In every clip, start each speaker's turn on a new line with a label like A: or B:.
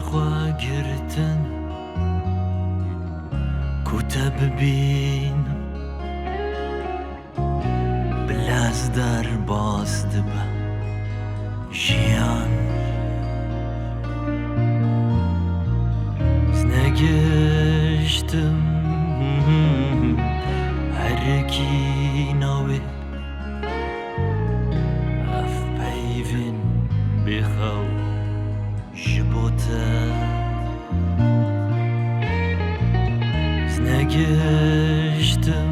A: خوا گرتن کوتە ببین بلاز در باز دبە ژیان نەگەشتم هەرێکی ناوێ ئەف پەیڤێن بێخەو ji bo te نەگەشتم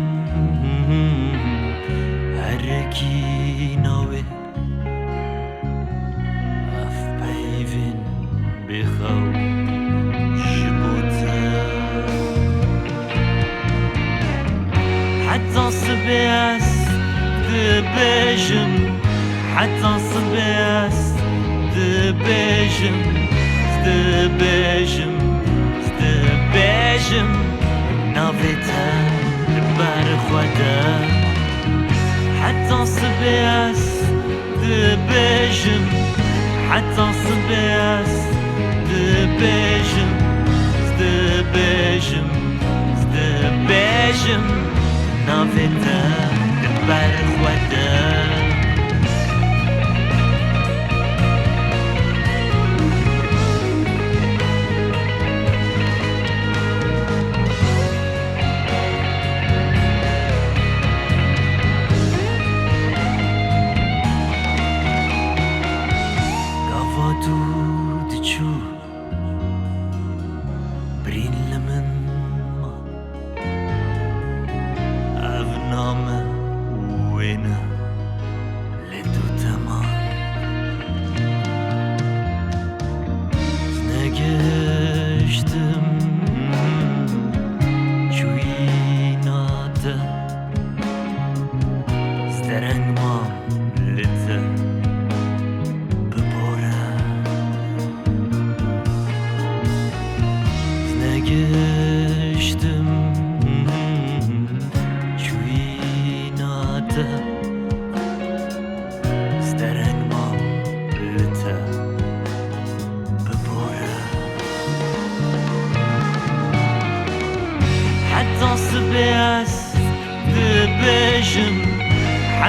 A: هەرێکی ناوێ ئەف پەیڤێن بێخەو ji bo te حتا سبێ است dibêjim حتا سبێ است dibêjim navê te li ber xwe de heta sibê ez dibêjim heta sibê ez dibêjim navê te li ber xwe de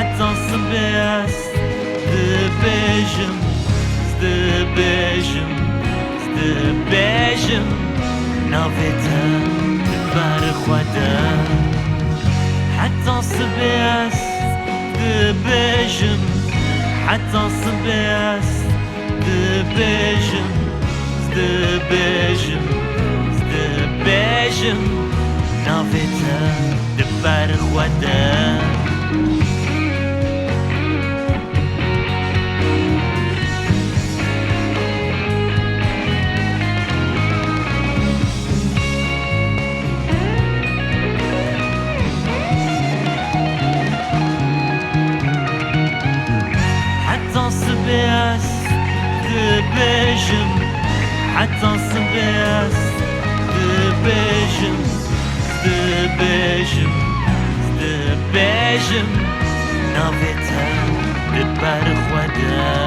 A: حتى صبي است dibêjim navê te li ber xwe de heta sibê est dibêjim heta sibê est dibêjim navê te li ber xwe de dibêjim heta sibê est dibêjim navê te li ber xwe de